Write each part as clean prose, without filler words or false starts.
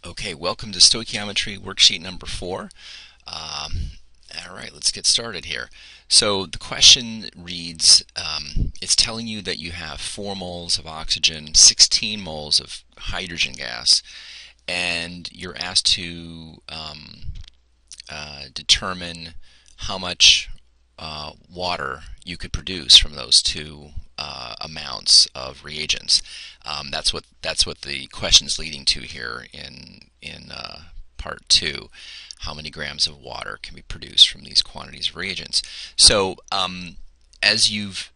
Okay, welcome to Stoichiometry worksheet number 4. All right, let's get started here. So the question reads, it's telling you that you have 4 moles of oxygen, 16 moles of hydrogen gas, and you're asked to determine how much water you could produce from those two amounts of reagents. That's what the question's leading to here in part 2. How many grams of water can be produced from these quantities of reagents? So as you've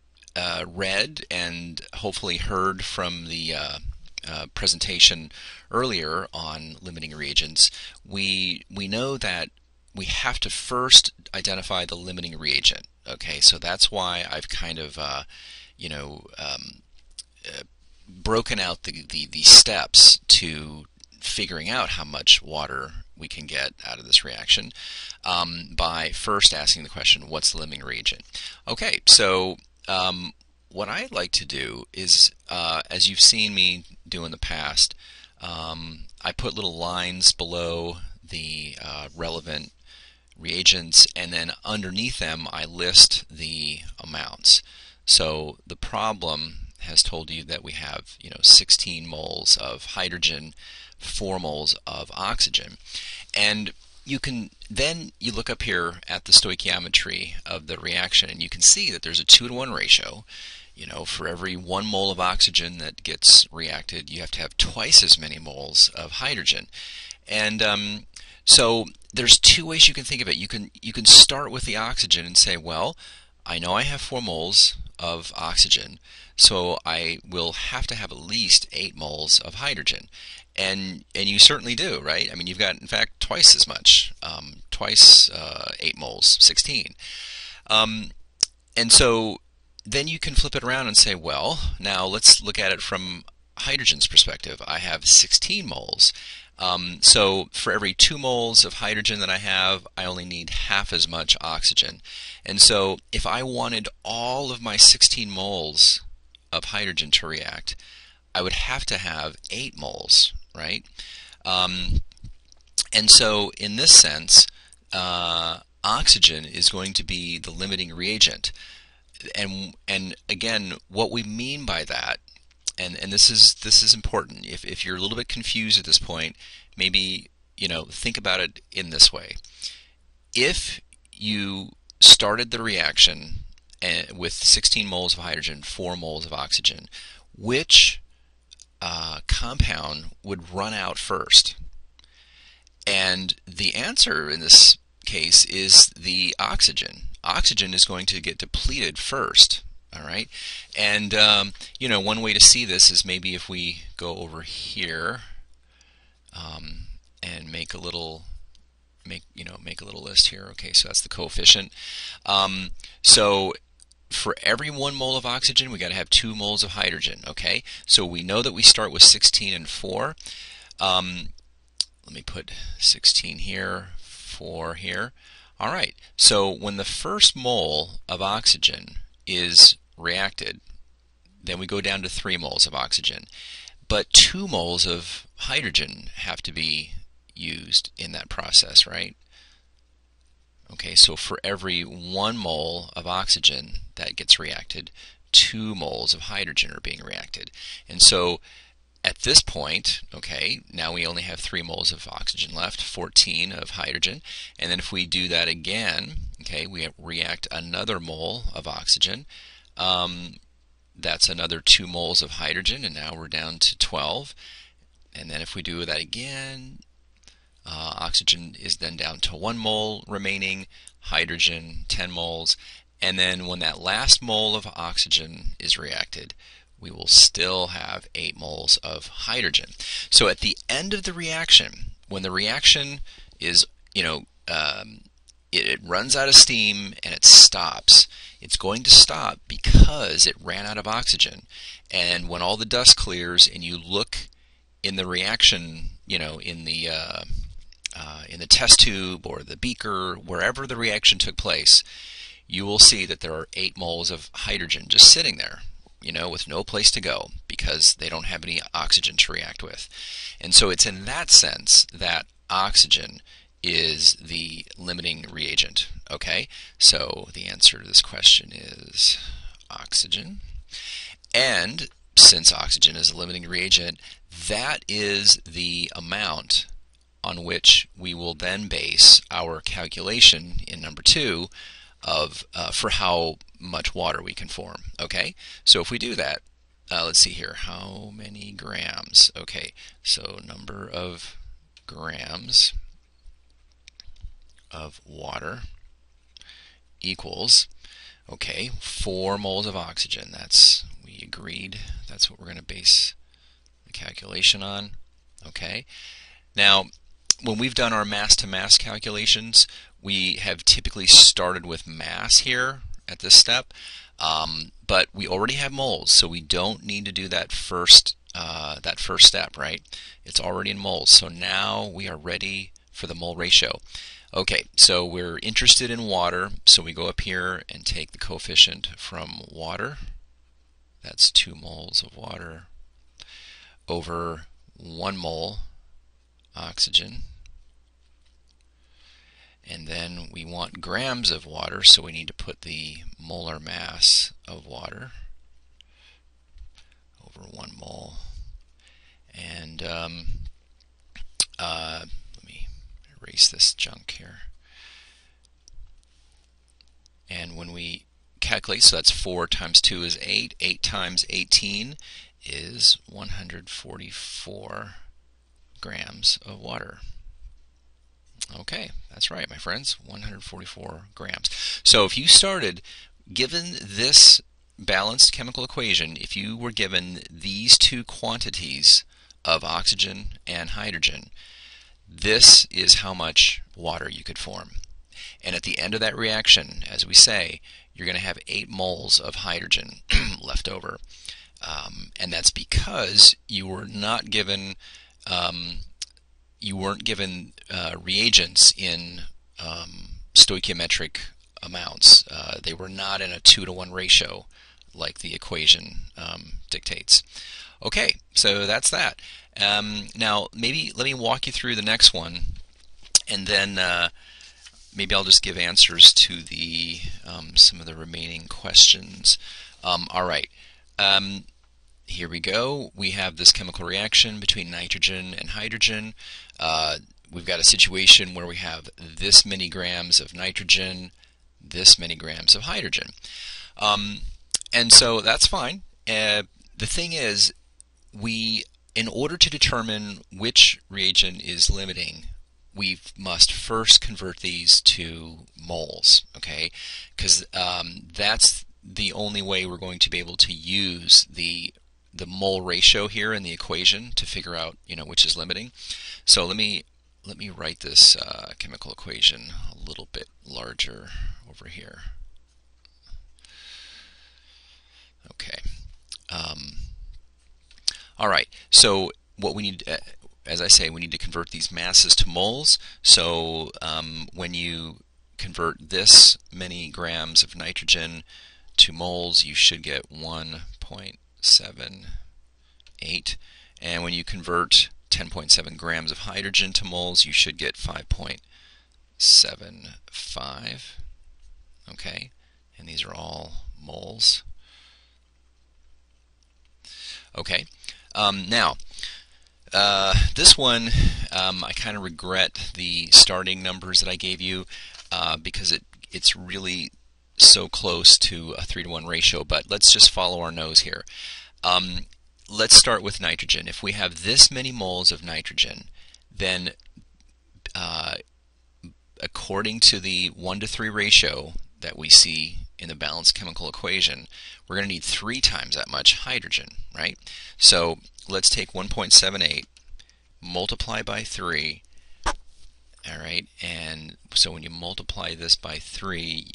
read and hopefully heard from the presentation earlier on limiting reagents, we know that we have to first identify the limiting reagent. Okay, so that's why I've kind of broken out the steps to figuring out how much water we can get out of this reaction by first asking the question, what's the limiting reagent? Okay, so what I like to do is, as you've seen me do in the past, I put little lines below the relevant reagents, and then underneath them I list the amounts. So the problem has told you that we have 16 moles of hydrogen, 4 moles of oxygen, and you look up here at the stoichiometry of the reaction, and you can see that there's a 2-to-1 ratio. For every 1 mole of oxygen that gets reacted, you have to have twice as many moles of hydrogen. And so there's 2 ways you can think of it. You can start with the oxygen and say, well, I know I have 4 moles of oxygen, so I will have to have at least 8 moles of hydrogen. And you certainly do, right? I mean, you've got, in fact, twice as much, twice 8 moles, 16. And so then you can flip it around and say, well, now let's look at it from hydrogen's perspective. I have 16 moles. So for every 2 moles of hydrogen that I have, I only need half as much oxygen. And so if I wanted all of my 16 moles of hydrogen to react, I would have to have 8 moles, right? And so in this sense, oxygen is going to be the limiting reagent. And again, what we mean by that, and this is important. If you're a little bit confused at this point, maybe think about it in this way. If you started the reaction with 16 moles of hydrogen, 4 moles of oxygen, which compound would run out first? And the answer in this case is the oxygen. Oxygen is going to get depleted first. All right, and one way to see this is maybe if we go over here and make a little list here. Okay, so that's the coefficient. So for every 1 mole of oxygen, we got to have 2 moles of hydrogen. Okay, so we know that we start with 16 and 4. Let me put 16 here, 4 here. All right, so when the first mole of oxygen is reacted, then we go down to 3 moles of oxygen. But 2 moles of hydrogen have to be used in that process, right? Okay, so for every 1 mole of oxygen that gets reacted, 2 moles of hydrogen are being reacted. And so at this point, okay, now we only have 3 moles of oxygen left, 14 of hydrogen. And then if we do that again, okay, we react another mole of oxygen. That's another 2 moles of hydrogen, and now we're down to 12. And then if we do that again, oxygen is then down to 1 mole remaining, hydrogen 10 moles. And then when that last mole of oxygen is reacted, we will still have 8 moles of hydrogen. So at the end of the reaction, when the reaction is, it runs out of steam and it stops, it's going to stop because it ran out of oxygen. And when all the dust clears and you look in the reaction, in the test tube or the beaker, wherever the reaction took place, you will see that there are 8 moles of hydrogen just sitting there. with no place to go because they don't have any oxygen to react with. And so it's in that sense that oxygen is the limiting reagent. Okay, so the answer to this question is oxygen. And since oxygen is a limiting reagent, that is the amount on which we will then base our calculation in number 2 of for how much water we can form. Okay, so if we do that, let's see here, how many grams? Okay, so number of grams of water equals, okay, 4 moles of oxygen. We agreed that's what we're going to base the calculation on. Okay, now when we've done our mass to mass calculations, we have typically started with mass here at this step, but we already have moles, so we don't need to do that first step, right? It's already in moles, so now we are ready for the mole ratio. Okay, so we're interested in water, so we go up here and take the coefficient from water. That's 2 moles of water over 1 mole oxygen. And then we want grams of water, so we need to put the molar mass of water over 1 mole. And let me erase this junk here. And when we calculate, so that's 4 times 2 is 8. 8 times 18 is 144 grams of water. Okay, that's right, my friends, 144 grams. So if you started, given this balanced chemical equation, if you were given these 2 quantities of oxygen and hydrogen, this is how much water you could form. And at the end of that reaction, as we say, you're going to have 8 moles of hydrogen left over. And that's because you were not given reagents in stoichiometric amounts. They were not in a 2-to-1 ratio like the equation dictates. Okay, so that's that. Now, maybe let me walk you through the next one, and then maybe I'll just give answers to the some of the remaining questions. All right. Here we go. We have this chemical reaction between nitrogen and hydrogen. We've got a situation where we have this many grams of nitrogen, this many grams of hydrogen. And so that's fine. The thing is, in order to determine which reagent is limiting, we must first convert these to moles, okay? Because that's the only way we're going to be able to use the mole ratio here in the equation to figure out, which is limiting. So let me write this chemical equation a little bit larger over here. Okay. All right. So what we need, as I say, we need to convert these masses to moles. So when you convert this many grams of nitrogen to moles, you should get 1.78. And when you convert 10.7 grams of hydrogen to moles, you should get 5.75. Okay, and these are all moles. Okay, now this one I kind of regret the starting numbers that I gave you because it's really so close to a 3-to-1 ratio, but let's just follow our nose here. Let's start with nitrogen. If we have this many moles of nitrogen, then according to the 1-to-3 ratio that we see in the balanced chemical equation, we're going to need 3 times that much hydrogen, right? So let's take 1.78, multiply by 3, all right, and so when you multiply this by 3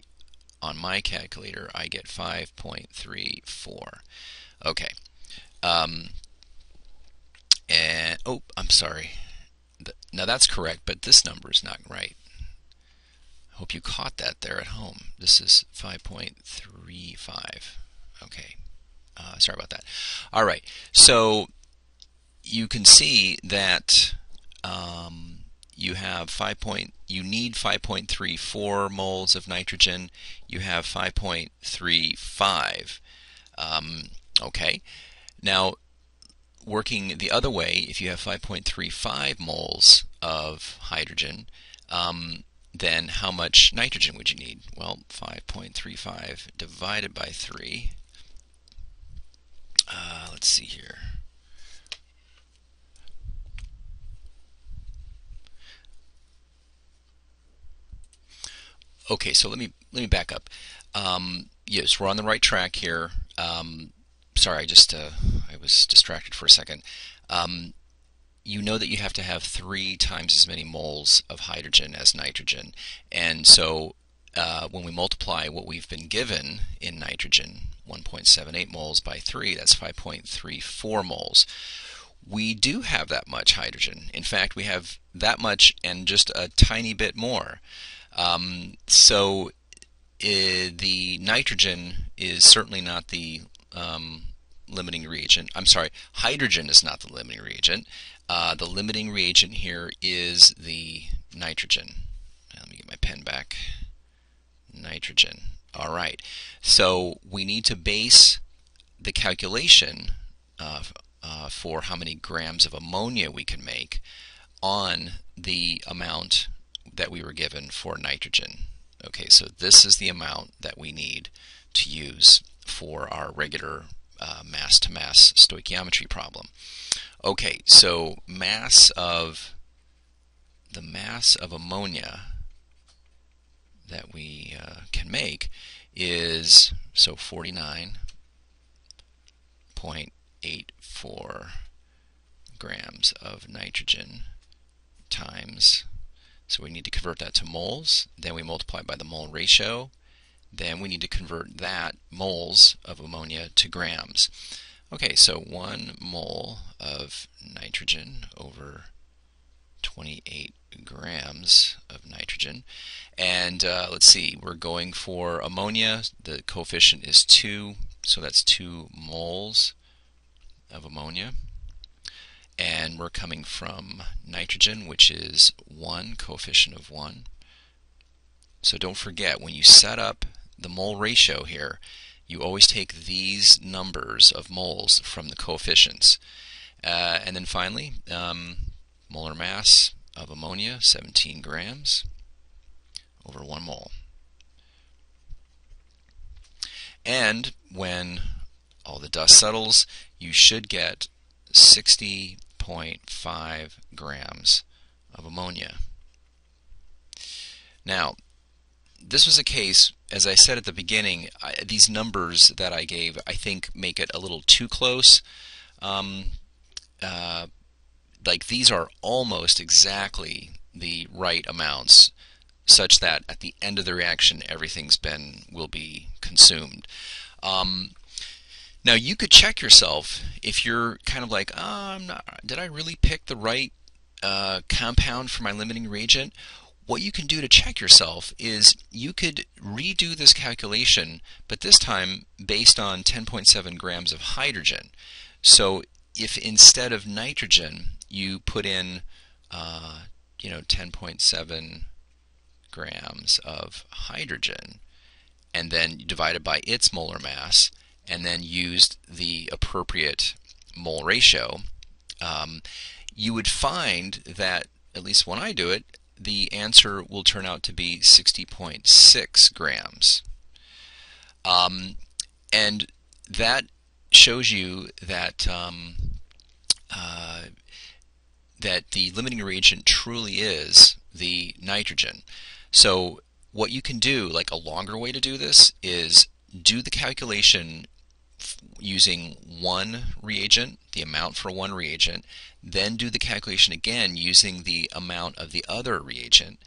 on my calculator, I get 5.34. Okay. And oh, I'm sorry. Now that's correct, but this number is not right. Hope you caught that there at home. This is 5.35. Okay. Sorry about that. All right, so you can see that you need 5.34 moles of nitrogen. You have 5.35. Okay. Now, working the other way, if you have 5.35 moles of hydrogen, then how much nitrogen would you need? Well, 5.35 divided by 3. Let's see here. Okay, so let me back up. Yes, we're on the right track here. Sorry, I was distracted for a second. You know that you have to have 3 times as many moles of hydrogen as nitrogen, and so when we multiply what we've been given in nitrogen, 1.78 moles by 3, that's 5.34 moles. We do have that much hydrogen. In fact, we have that much and just a tiny bit more. So the nitrogen is certainly not the limiting reagent. I'm sorry, hydrogen is not the limiting reagent. The limiting reagent here is the nitrogen. Let me get my pen back. Nitrogen. All right. So we need to base the calculation for how many grams of ammonia we can make on the amount that we were given for nitrogen. Okay, so this is the amount that we need to use for our regular mass-to-mass stoichiometry problem. Okay, so the mass of ammonia that we can make is 49.84 grams of nitrogen times. So we need to convert that to moles, then we multiply by the mole ratio, then we need to convert that moles of ammonia to grams. Okay, so 1 mole of nitrogen over 28 grams of nitrogen. And let's see, we're going for ammonia. The coefficient is 2, so that's 2 moles of ammonia. And we're coming from nitrogen, which is 1, coefficient of 1. So don't forget, when you set up the mole ratio here, you always take these numbers of moles from the coefficients. And then finally, molar mass of ammonia, 17 grams over 1 mole. And when all the dust settles, you should get 60.5 grams of ammonia. Now, this was a case, as I said at the beginning, these numbers that I gave, I think, make it a little too close. Like these are almost exactly the right amounts, such that at the end of the reaction, everything's will be consumed. Now you could check yourself if you're kind of like, did I really pick the right compound for my limiting reagent? What you can do to check yourself is you could redo this calculation, but this time based on 10.7 grams of hydrogen. So if instead of nitrogen you put in 10.7 grams of hydrogen, and then you divide it by its molar mass, and then used the appropriate mole ratio, you would find that, at least when I do it, the answer will turn out to be 60.6 grams. And that shows you that that the limiting reagent truly is the nitrogen. So what you can do, like a longer way to do this, is do the calculation using one reagent, the amount for one reagent, then do the calculation again using the amount of the other reagent,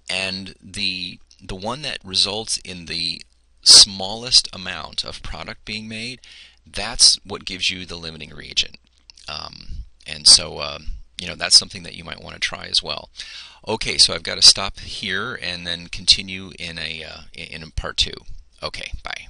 and the one that results in the smallest amount of product being made, that's what gives you the limiting reagent. And so that's something that you might want to try as well. Okay, so I've got to stop here and then continue in part 2. Okay, bye.